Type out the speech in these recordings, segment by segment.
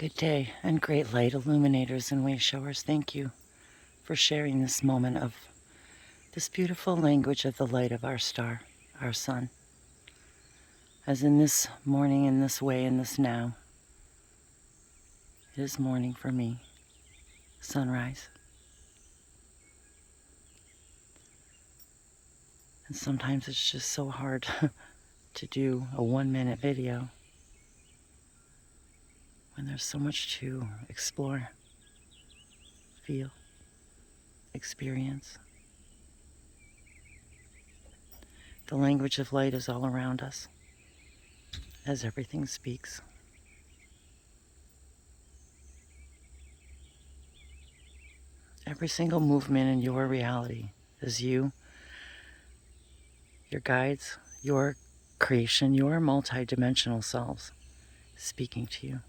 Good day and great light illuminators and way showers. Thank you for sharing this moment of this beautiful language of the light of our star, our sun. As in this morning, in this way, in this now, it is morning for me, sunrise. And sometimes it's just so hard to do a 1-minute video when there's so much to explore, feel, experience. The language of light is all around us as everything speaks. Every single movement in your reality is you, your guides, your creation, your multidimensional selves speaking to you.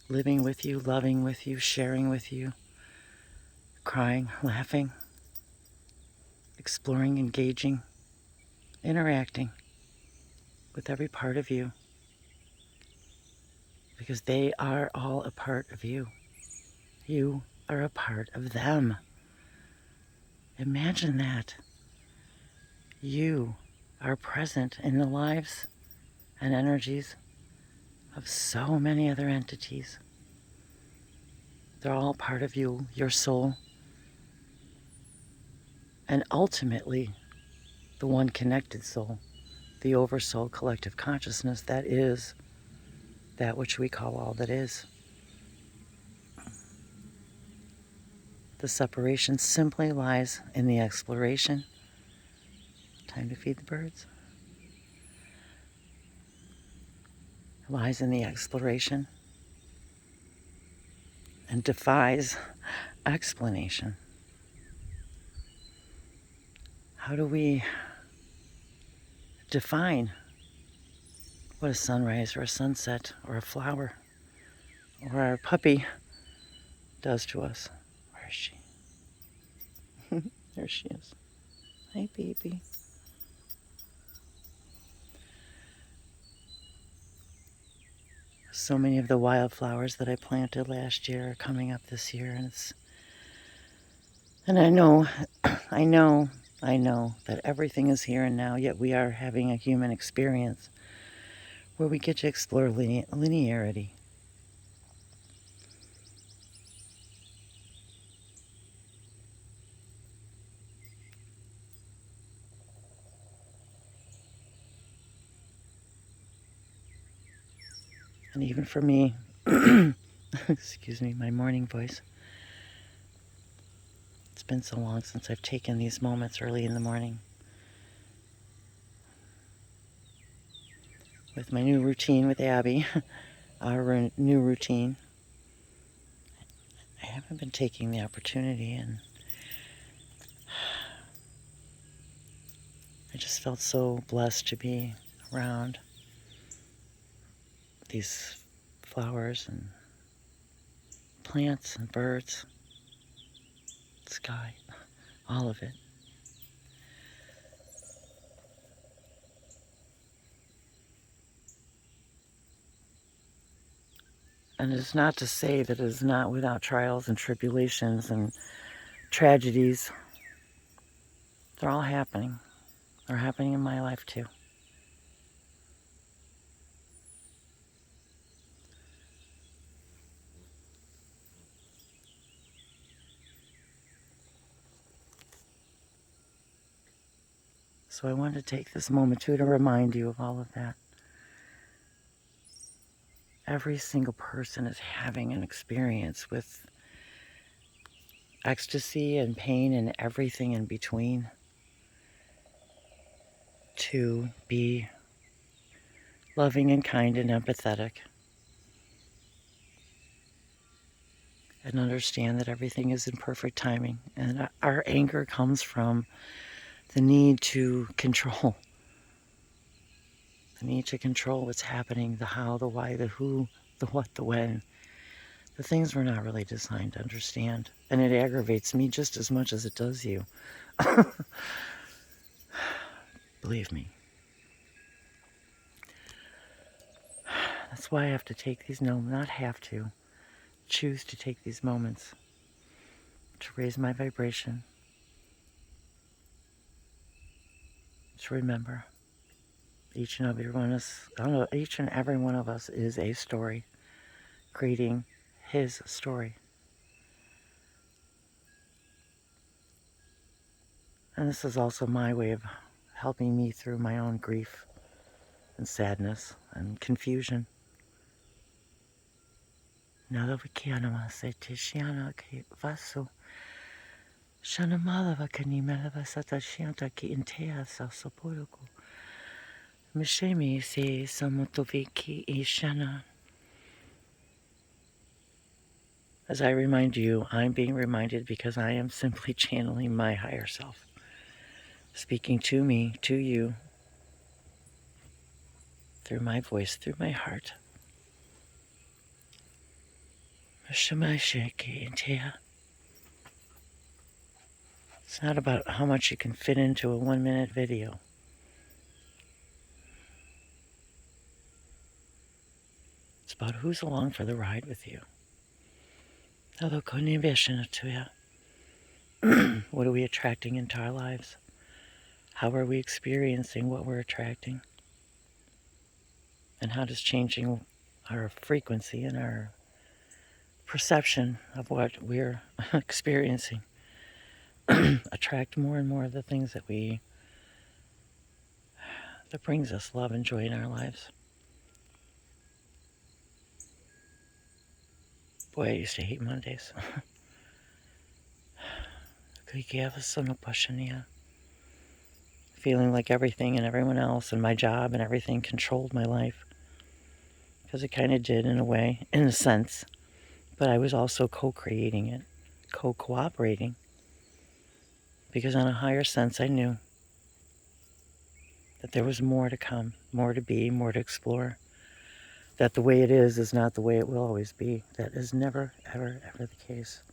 Living with you, loving with you, sharing with you, crying, laughing, exploring, engaging, interacting with every part of you. Because they are all a part of you. You are a part of them. Imagine that. You are present in the lives and energies of so many other entities. They're all part of you, your soul, and ultimately the one connected soul, the oversoul collective consciousness that is that which we call all that is. The separation simply lies in the exploration. Time to feed the birds. It lies in the exploration and defies explanation. How do we define what a sunrise or a sunset or a flower or our puppy does to us? Where is she? There she is. Hi, baby. So many of the wildflowers that I planted last year are coming up this year, and I know that everything is here and now, yet we are having a human experience where we get to explore linearity. And even for me, excuse me, my morning voice. It's been so long since I've taken these moments early in the morning. With my new routine with Abby, our new routine, I haven't been taking the opportunity, and I just felt so blessed to be around these flowers and plants and birds, sky, all of it. And it's not to say that it is not without trials and tribulations and tragedies. They're all happening. They're happening in my life too. So I wanted to take this moment too to remind you of all of that. Every single person is having an experience with ecstasy and pain and everything in between. To be loving and kind and empathetic. And understand that everything is in perfect timing. And our anger comes from the need to control. The need to control what's happening, the how, the why, the who, the what, the when. The things we're not really designed to understand. And it aggravates me just as much as it does you. Believe me. That's why I have to take these, no, not have to, choose to take these moments to raise my vibration, to remember each and every one of us, each and every one of us is a story, creating his story. And this is also my way of helping me through my own grief and sadness and confusion. Nada vikianama se tishiana ki vasu. Shana malava kani malava sata shianta ki intea sa soporuku. Mishemi se samotoviki ishana. As I remind you, I'm being reminded because I am simply channeling my higher self, speaking to me, to you, through my voice, through my heart. It's not about how much you can fit into a 1-minute video. It's about who's along for the ride with you. What are we attracting into our lives? How are we experiencing what we're attracting? And how does changing our frequency and our perception of what we're experiencing attract more and more of the things that brings us love and joy in our lives? Boy, I used to hate Mondays. Feeling like everything and everyone else and my job and everything controlled my life. Because it kind of did in a way, in a sense. But I was also co-creating it, co-cooperating. Because on a higher sense, I knew that there was more to come, more to be, more to explore. That the way it is not the way it will always be. That is never, ever, ever the case.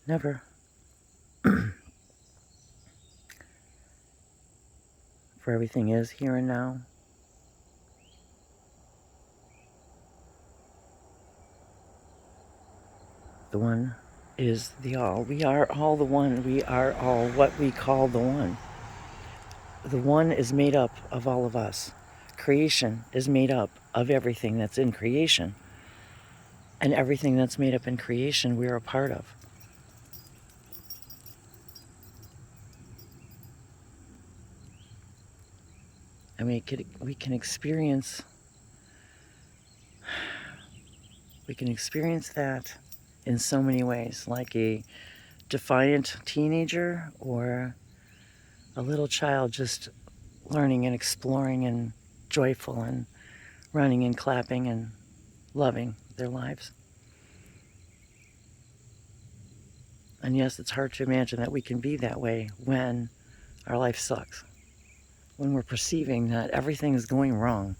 Never. For everything is here and now. The one is the all. We are all the one. We are all what we call the one. The one is made up of all of us. Creation is made up of everything that's in creation. And everything that's made up in creation, we're a part of. And we can experience that in so many ways, like a defiant teenager or a little child just learning and exploring and joyful and running and clapping and loving their lives. And yes, it's hard to imagine that we can be that way when our life sucks, when we're perceiving that everything is going wrong.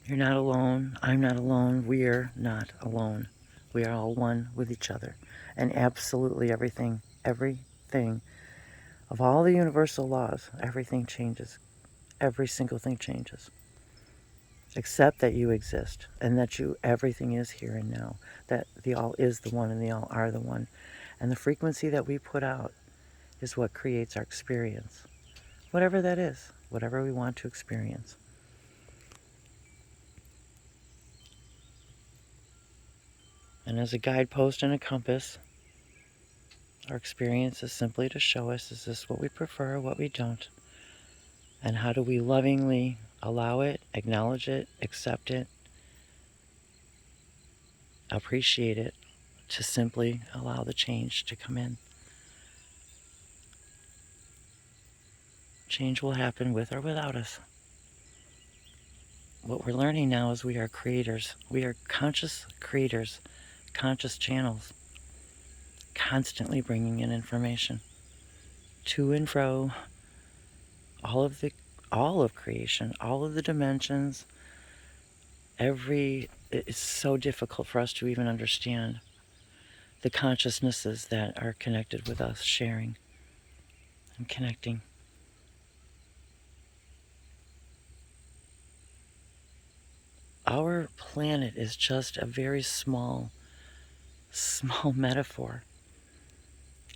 You're not alone. I'm not alone. We're not alone. We are all one with each other. And absolutely everything of all the universal laws, everything changes. Every single thing changes. Except that you exist and that everything is here and now. That the all is the one and the all are the one. And the frequency that we put out is what creates our experience. Whatever that is, whatever we want to experience. And as a guidepost and a compass, our experience is simply to show us, is this what we prefer, what we don't? And how do we lovingly allow it, acknowledge it, accept it, appreciate it, to simply allow the change to come in. Change will happen with or without us. What we're learning now is we are creators. We are conscious creators, conscious channels, constantly bringing in information to and fro, all of creation, all of the dimensions. It's so difficult for us to even understand. the consciousnesses that are connected with us, sharing and connecting. Our planet is just a very small metaphor.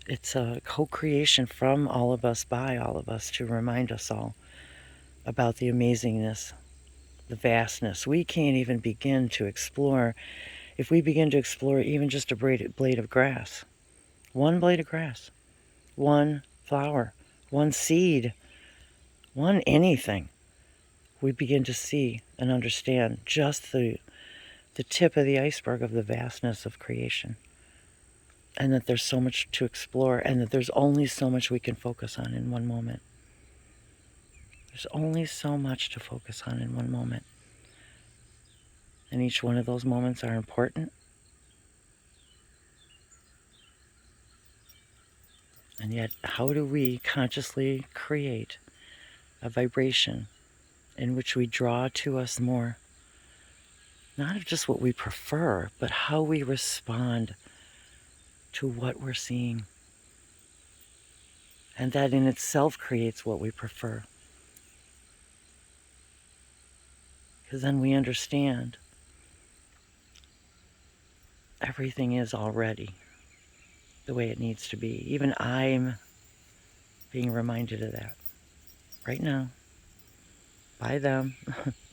It's a co-creation from all of us, by all of us, to remind us all about the amazingness, the vastness. We can't even begin to explore. If we begin to explore even just a blade of grass, one blade of grass, one flower, one seed, one anything, we begin to see and understand just the tip of the iceberg of the vastness of creation. And that there's so much to explore, and that there's only so much we can focus on in one moment. There's only so much to focus on in one moment. And each one of those moments are important. And yet, how do we consciously create a vibration in which we draw to us more, not of just what we prefer, but how we respond to what we're seeing? And that in itself creates what we prefer. Because then we understand everything is already the way it needs to be. Even I'm being reminded of that right now. By them,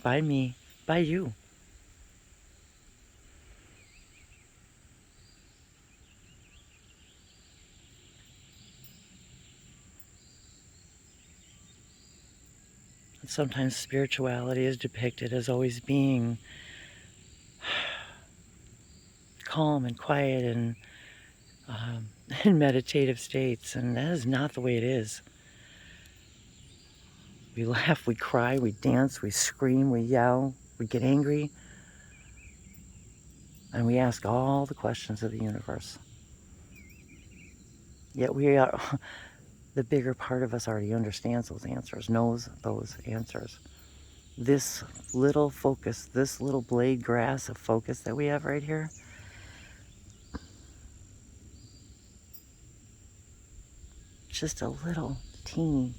by me, by you. And sometimes spirituality is depicted as always being calm and quiet and in meditative states, and that is not the way it is. We laugh, we cry, we dance, we scream, we yell, we get angry, and we ask all the questions of the universe. Yet we are, the bigger part of us already understands those answers, knows those answers. This little focus, this little blade grass of focus that we have right here, just a little teeny,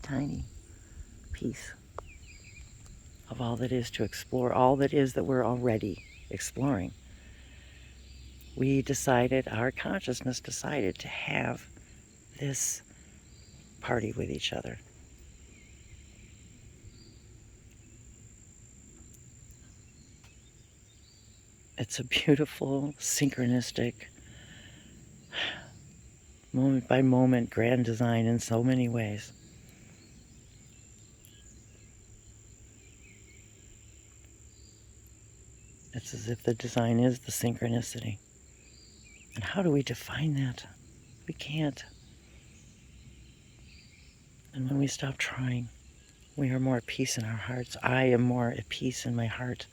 tiny piece of all that is to explore, all that is that we're already exploring. We decided, our consciousness decided to have this party with each other. It's a beautiful, synchronistic, moment by moment grand design in so many ways. It's as if the design is the synchronicity. And how do we define that? We can't. And when we stop trying, we are more at peace in our hearts. I am more at peace in my heart.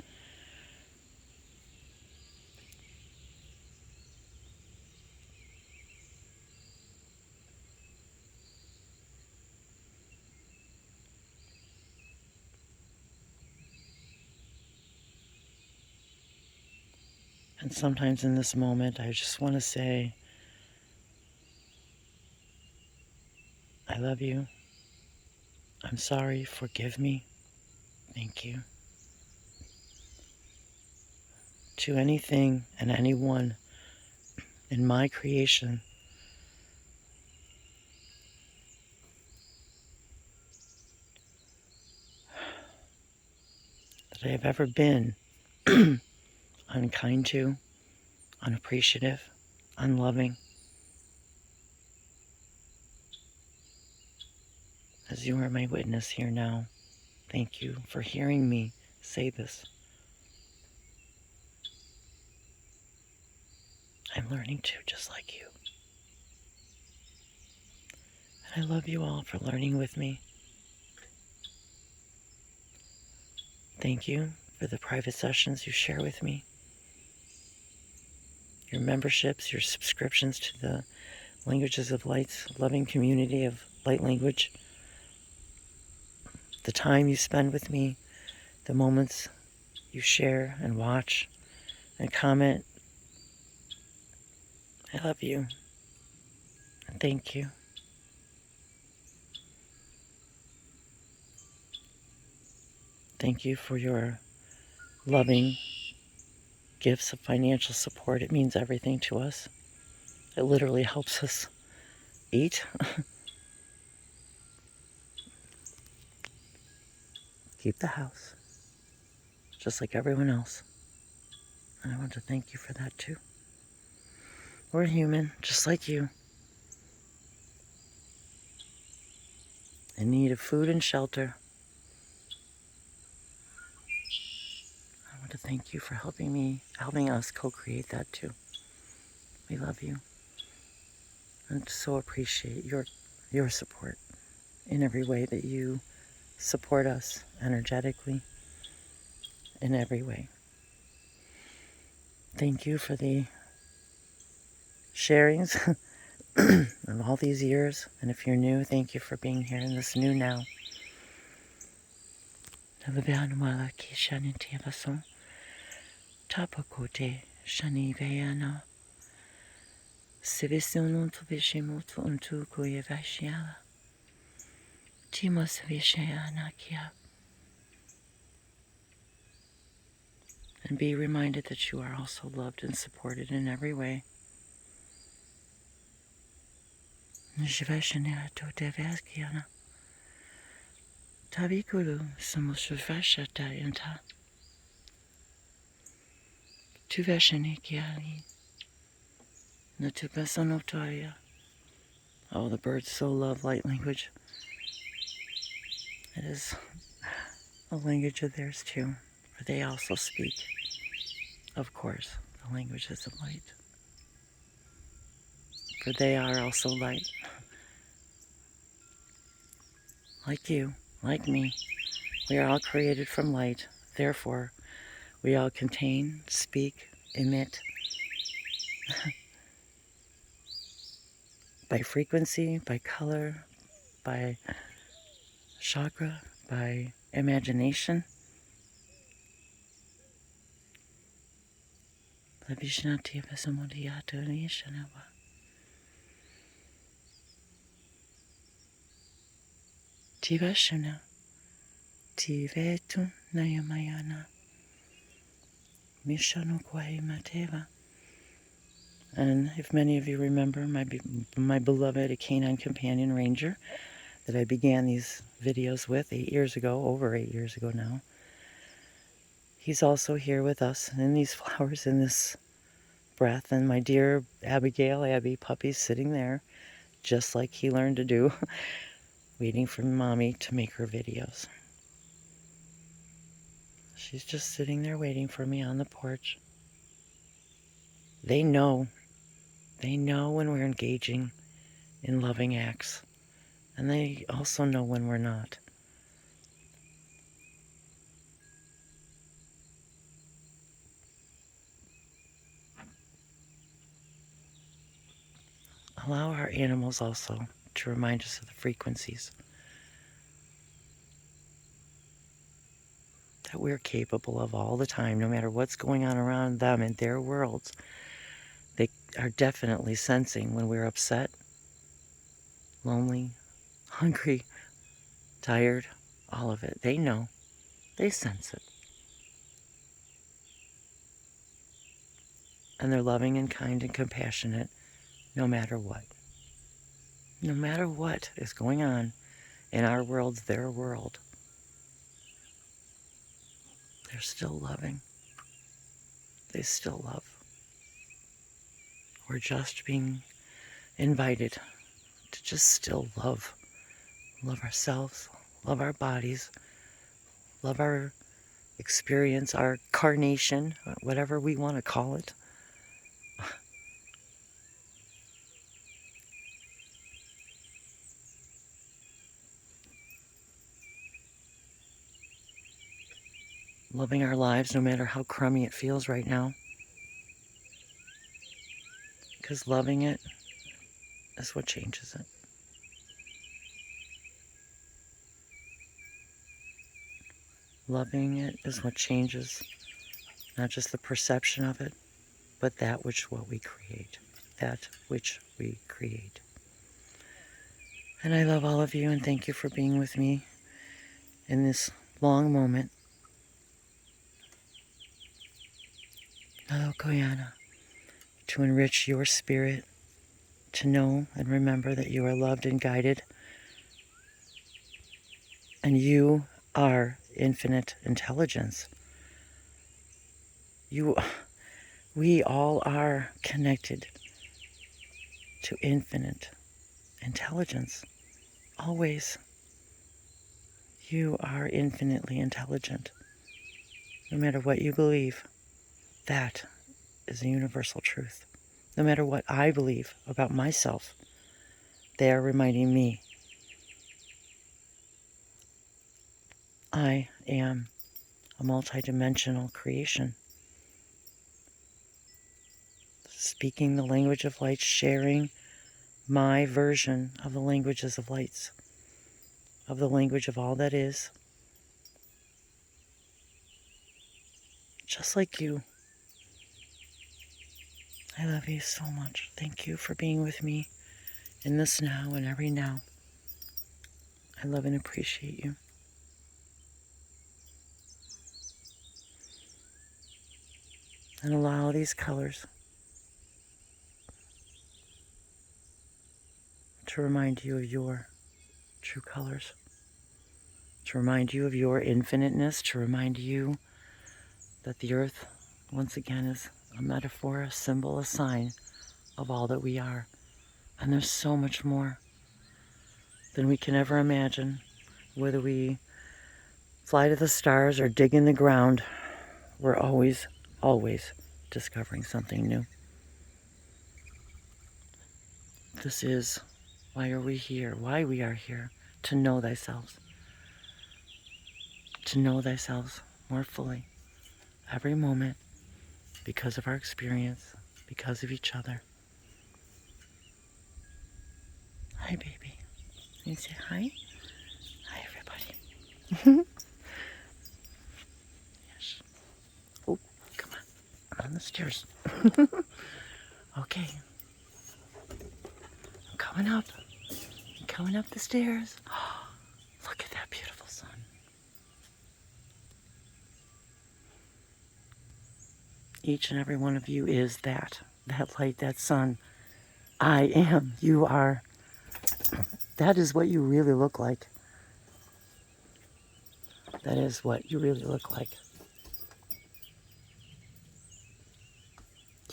And sometimes in this moment, I just want to say, I love you. I'm sorry. Forgive me. Thank you. To anything and anyone in my creation that I have ever been unkind to, unappreciative, unloving. As you are my witness here now, thank you for hearing me say this. I'm learning too, just like you. And I love you all for learning with me. Thank you for the private sessions you share with me. Your memberships, your subscriptions to the Languages of Light's loving community of light language. The time you spend with me, the moments you share and watch and comment I love you. Thank you. Thank you for your loving gifts of financial support. It means everything to us. It literally helps us eat, keep the house, just like everyone else. And I want to thank you for that too. We're human, just like you, in need of food and shelter. I want to thank you for helping us co-create that too. We love you and so appreciate your support in every way that you support us energetically in every way. Thank you for the sharings of all these years. And if you're new, thank you for being here in this new now. Tapakote shani veyana sivisiono to vishimutu untu kuyevashiala timos vishayana kia. And be reminded that you are also loved and supported in every way. Nishvashanera to devaskiana tavikulu samusvashata yanta tuvashanikiali natupasanotoya. Oh, the birds so love light language. It is a language of theirs too, for they also speak, of course, the languages of light. For they are also light. Like you, like me, we are all created from light. Therefore, we all contain, speak, emit, by frequency, by color, by chakra, by imagination. Tivashana, tivetu nayamayana, mishanu kwai mateva. And if many of you remember my beloved canine companion ranger that I began these videos with 8 years ago, over 8 years ago now, he's also here with us in these flowers, in this breath. And my dear Abigail, Abby puppy's sitting there, just like he learned to do, waiting for mommy to make her videos. She's just sitting there waiting for me on the porch. They know when we're engaging in loving acts, and they also know when we're not. Allow our animals also to remind us of the frequencies that we're capable of all the time, no matter what's going on around them in their worlds. They are definitely sensing when we're upset, lonely, hungry, tired, all of it. They know. They sense it. And they're loving and kind and compassionate no matter what. No matter what is going on in our world, their world, they're still loving. They still love. We're just being invited to just still love. Love ourselves, love our bodies, love our experience, our carnation, whatever we want to call it. Loving our lives no matter how crummy it feels right now. Because loving it is what changes it. Loving it is what changes not just the perception of it, but what we create. that which we create. And I love all of you, and thank you for being with me in this long moment. Nalokoyana, to enrich your spirit, to know and remember that you are loved and guided, and you are infinite intelligence. We all are connected to infinite intelligence. Always. You are infinitely intelligent. No matter what you believe, that is a universal truth. No matter what I believe about myself, they are reminding me I am a multidimensional creation. Speaking the language of light, sharing my version of the languages of lights, of the language of all that is. Just like you. I love you so much. Thank you for being with me in this now and every now. I love and appreciate you. And allow these colors to remind you of your true colors, to remind you of your infiniteness, to remind you that the earth, once again, is a metaphor, a symbol, a sign of all that we are. And there's so much more than we can ever imagine. Whether we fly to the stars or dig in the ground, we're always, always discovering something new. This is why are we here, why we are here, to know thyself. To know thyself more fully every moment because of our experience, because of each other. Hi, baby. Can you say hi? Hi, everybody. Yes. Oh, come on. I'm on the stairs. Okay. I'm coming up. I'm coming up the stairs. Look at that beautiful sun. Each and every one of you is that light, that sun. I am. You are. That is what you really look like. That is what you really look like.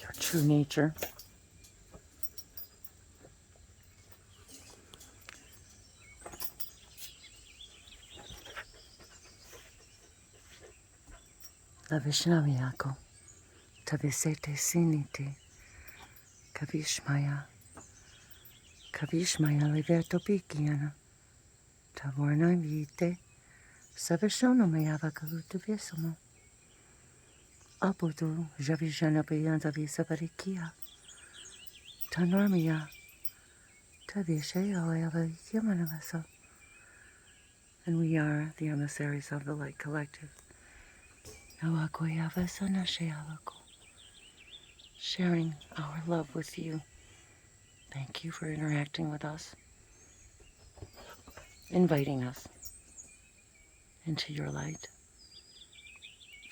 Your true nature. La Vishnaviyako. Tavisete sinite. Kavishmaya. Kavishmaya liverto pikiana. Tavorna vite. Savishona mayava kalutu visamo. Aputu javishana payanta visavarikia. Tanormia. Tavishaya oyava yamanavasa. And we are the emissaries of the Light Collective. Nawakoyava sanashayavako. Sharing our love with you. Thank you for interacting with us, inviting us into your light.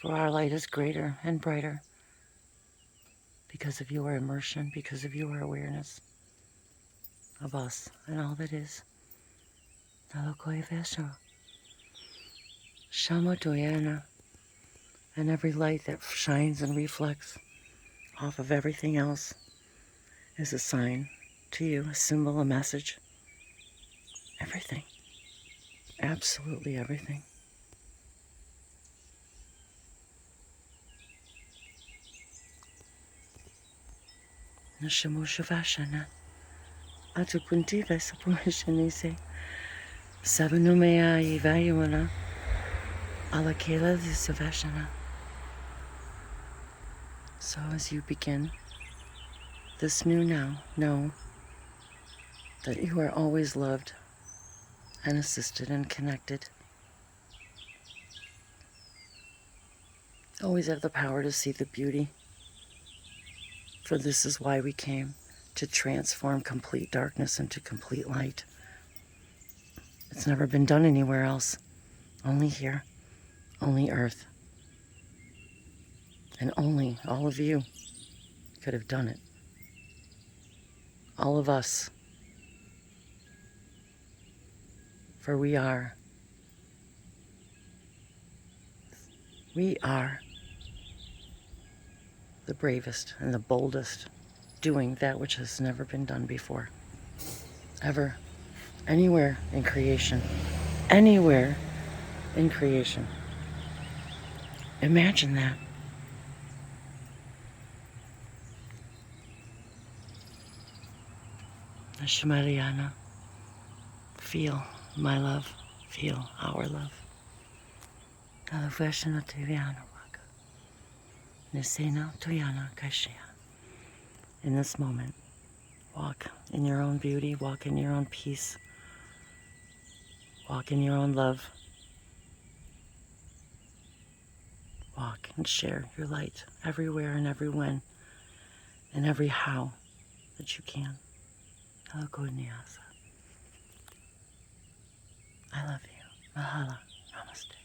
For our light is greater and brighter because of your immersion, because of your awareness of us and all that is. Nalokoyavesha, Shamotoyana, and every light that shines and reflects off of everything else is a sign to you, a symbol, a message. Everything. Absolutely everything. Nashamoshavashana. Atukuntiva sapurishanise. Savanumaya ivayuana. Alakela visavashana. So as you begin this new now, know that you are always loved and assisted and connected. Always have the power to see the beauty. For this is why we came, to transform complete darkness into complete light. It's never been done anywhere else. Only here. Only Earth. And only all of you could have done it. All of us. For we are the bravest and the boldest, doing that which has never been done before. Ever. Anywhere in creation. Anywhere in creation. Imagine that. Shemariana, feel my love, feel our love. Alavashana Tiviana Waka. Nisena Tuyana Kashia. In this moment, walk in your own beauty, walk in your own peace, walk in your own love. Walk and share your light everywhere and every when and every how that you can. I love you. Mahalo. Namaste.